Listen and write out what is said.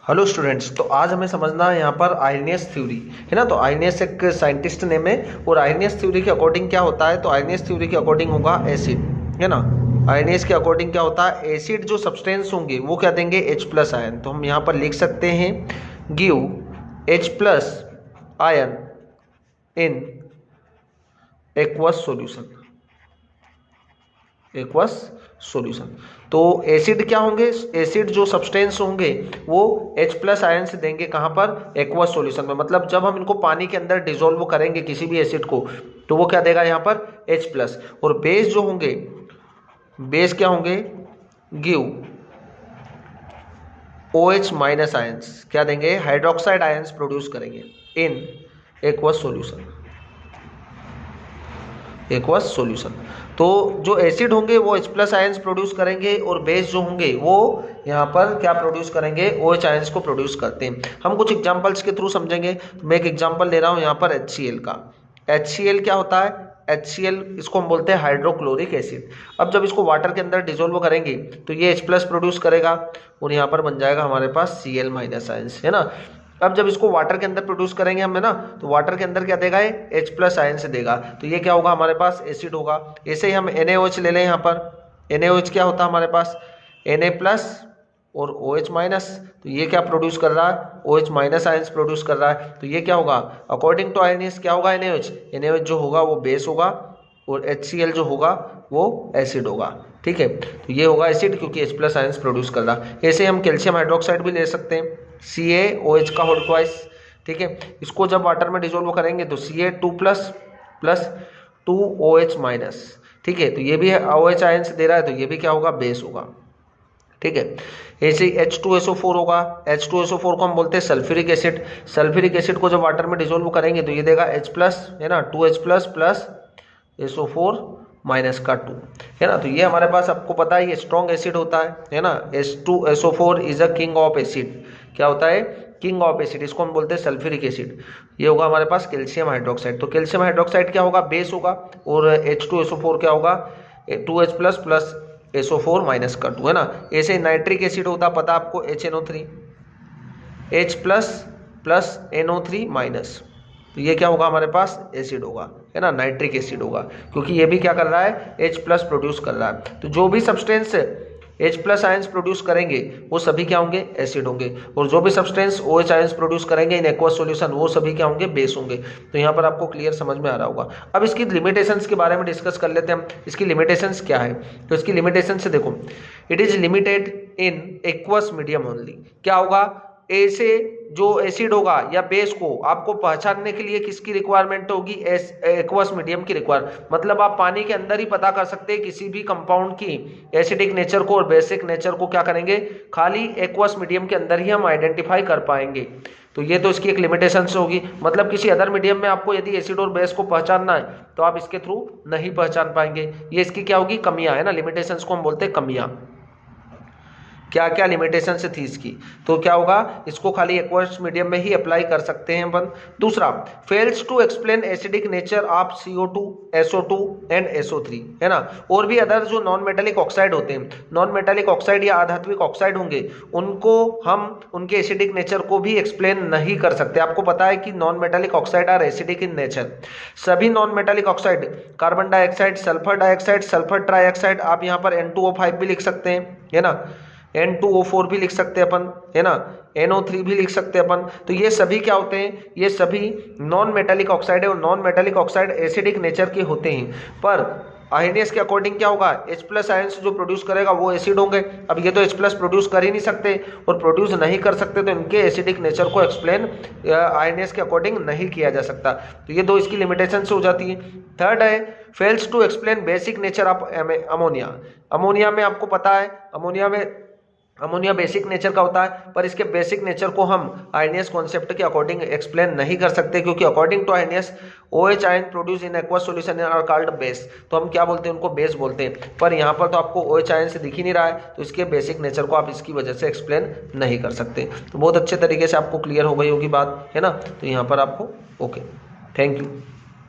Hello students, तो आज हमें समझना है यहाँ पर आर्हेनियस थ्योरी है ना। तो आर्हेनियस एक साइंटिस्ट नेम है और आर्हेनियस थ्योरी के अकॉर्डिंग क्या होता है, तो आर्हेनियस थ्योरी के अकॉर्डिंग होगा एसिड है ना। आर्हेनियस के अकॉर्डिंग क्या होता है, एसिड जो सब्सटेंस होंगे वो क्या देंगे, H+ आयन। तो हम यहाँ पर लिख सकते हैं गिव H+ आयन इन एक्वस सॉल्यूशन। एक्वस सॉल्यूशन तो एसिड क्या होंगे, एसिड जो सब्सटेंस होंगे वो H+ आयन से देंगे कहाँ पर, एक्वस सॉल्यूशन में। मतलब जब हम इनको पानी के अंदर डिसॉल्व करेंगे किसी भी एसिड को तो वो क्या देगा यहाँ पर H+। और बेस जो होंगे, बेस क्या होंगे, गिव OH- आयंस क्या देंगे, हाइड्रोक्साइड आयंस प्रोड्यूस करेंगे इन एक्वस सॉल्यूशन। एक्वस सॉल्यूशन तो जो एसिड होंगे वो H+ आयंस प्रोड्यूस करेंगे और बेस जो होंगे वो यहाँ पर क्या प्रोड्यूस करेंगे, OH आयंस को प्रोड्यूस करते हैं। हम कुछ एग्जांपल्स के थ्रू समझेंगे। मैं एक एग्जांपल ले रहा हूँ यहाँ पर HCl का। HCl क्या होता है, HCl इसको हम बोलते हैं हाइड्रोक्लोरिक एसिड। अब जब इसको वाटर के अंदर डिसॉल्व करेंगे तो ये H+ प्रोड्यूस करेगा और यहाँ पर बन जाएगा हमारे पास Cl- आयंस है ना। अब जब इसको वाटर के अंदर प्रोड्यूस करेंगे हम है ना, तो वाटर के अंदर क्या देगा, ये H+ आयन से देगा। तो ये क्या होगा, हमारे पास एसिड होगा। ऐसे ही हम NaOH ले लें यहाँ पर। NaOH क्या होता है हमारे पास, Na+ और OH-। तो ये क्या प्रोड्यूस कर रहा है, OH- आयंस प्रोड्यूस कर रहा है। तो ये क्या होगा, अकॉर्डिंग टू आर्हेनियस क्या होगा, NaOH जो होगा वो बेस होगा और HCl जो होगा वो एसिड होगा। ठीक है, तो ये होगा एसिड क्योंकि H+ आयंस प्रोड्यूस कर रहा है। ऐसे हम कैल्शियम हाइड्रोक्साइड भी ले सकते हैं, CaOH का होल ट्वाइस। ठीक है, इसको जब वाटर में डिसॉल्व करेंगे तो Ca2+ प्लस 2OH-। ठीक है, तो ये भी OH आयंस दे रहा है तो ये भी क्या होगा, बेस होगा। ठीक है, ऐसे ही H2SO4 होगा। H2SO4 को हम बोलते हैं सल्फ्यूरिक एसिड। सल्फ्यूरिक एसिड को जब वाटर में डिसॉल्व करेंगे तो ये देगा H+ है ना, 2H+ प्लस SO4- का 2 है ना। तो ये हमारे पास आपको पता है ये स्ट्रॉन्ग एसिड होता है ना। H2SO4 is a king of acid. क्या होता है, किंग ऑफ एसिड। इसको हम बोलते हैं सल्फ्यूरिक एसिड। ये होगा हमारे पास कैल्शियम हाइड्रोक्साइड। तो कैल्शियम हाइड्रोक्साइड क्या होगा, बेस होगा और H2SO4 क्या होगा, 2H+ प्लस SO4- का 2 है ना। ऐसे नाइट्रिक एसिड होता, पता आपको, HNO3, H+ प्लस NO3-। तो ये क्या होगा हमारे पास, एसिड होगा है ना, नाइट्रिक एसिड होगा क्योंकि ये भी क्या कर रहा है, H+ प्रोड्यूस कर रहा है। तो जो भी सब्सटेंस H+ आयंस प्रोड्यूस करेंगे वो सभी क्या होंगे, एसिड होंगे। और जो भी सब्सटेंस OH आयंस प्रोड्यूस करेंगे इन एक्वस सॉल्यूशन वो सभी क्या होंगे, बेस होंगे। तो यहाँ पर आपको क्लियर समझ में आ रहा होगा। अब इसकी लिमिटेशंस के बारे में डिस्कस कर लेते हैं हम। इसकी लिमिटेशंस क्या है, तो इसकी लिमिटेशन से देखो, it is limited in aqueous medium only. क्या होगा, ऐसे जो एसिड होगा या बेस को आपको पहचानने के लिए किसकी रिक्वायरमेंट होगी, एक्वस मीडियम की रिक्वायर। मतलब आप पानी के अंदर ही पता कर सकते हैं किसी भी कंपाउंड की एसिडिक नेचर को और बेसिक नेचर को, क्या करेंगे, खाली एक्वस मीडियम के अंदर ही हम आइडेंटिफाई कर पाएंगे। तो ये तो इसकी एक लिमिटेशन से होगी। मतलब किसी अदर मीडियम में आपको यदि एसिड और बेस को पहचानना है तो आप इसके थ्रू नहीं पहचान पाएंगे। ये इसकी क्या होगी, कमियां है ना। लिमिटेशंस को हम बोलते हैं कमियां। क्या क्या लिमिटेशन थी इसकी, तो क्या होगा, इसको खाली एक्वस मीडियम में ही अप्लाई कर सकते हैं अपन। दूसरा, fails to explain acidic nature of CO2, SO2 and SO3 है ना। और भी अदर जो नॉन मेटालिक ऑक्साइड होते हैं, नॉन मेटालिक ऑक्साइड या आधात्विक ऑक्साइड होंगे, उनको हम उनके एसिडिक नेचर को भी एक्सप्लेन नहीं कर सकते। आपको पता है कि non metallic oxide are acidic in nature. सभी non metallic oxide, carbon dioxide, sulphur dioxide, sulphur trioxide, आप यहाँ पर N2O5 भी लिख सकते हैं है ना, N2O4 भी लिख सकते हैं अपन है ना, NO3 भी लिख सकते हैं अपन। तो ये सभी क्या होते हैं, ये सभी नॉन मेटालिक ऑक्साइड है और non metallic oxide acidic nature के होते हैं। पर आर्हेनियस के अकॉर्डिंग क्या होगा, H+ आयंस जो प्रोड्यूस करेगा वो एसिड होंगे। अब ये तो H+ प्रोड्यूस कर ही नहीं सकते और प्रोड्यूस नहीं कर सकते तो इनके एसिडिक नेचर को एक्सप्लेन आर्हेनियस के अकॉर्डिंग नहीं किया जा सकता। तो ये दो इसकी लिमिटेशन से हो जाती है। थर्ड है, fails to explain basic nature of ammonia. Ammonia में आपको पता है, अमोनिया बेसिक नेचर का होता है, पर इसके बेसिक नेचर को हम आर्हेनियस कॉन्सेप्ट के अकॉर्डिंग एक्सप्लेन नहीं कर सकते क्योंकि according to Arrhenius OH ion produce in aqueous solution are called base. तो हम क्या बोलते हैं, उनको बेस बोलते हैं। पर यहाँ पर तो आपको OH आयन से दिख ही नहीं रहा है तो इसके बेसिक नेचर को आप इसकी वजह से एक्सप्लेन नहीं कर सकते। तो बहुत अच्छे तरीके से आपको क्लियर हो गई होगी बात है ना। तो यहाँ पर आपको ओके, थैंक यू।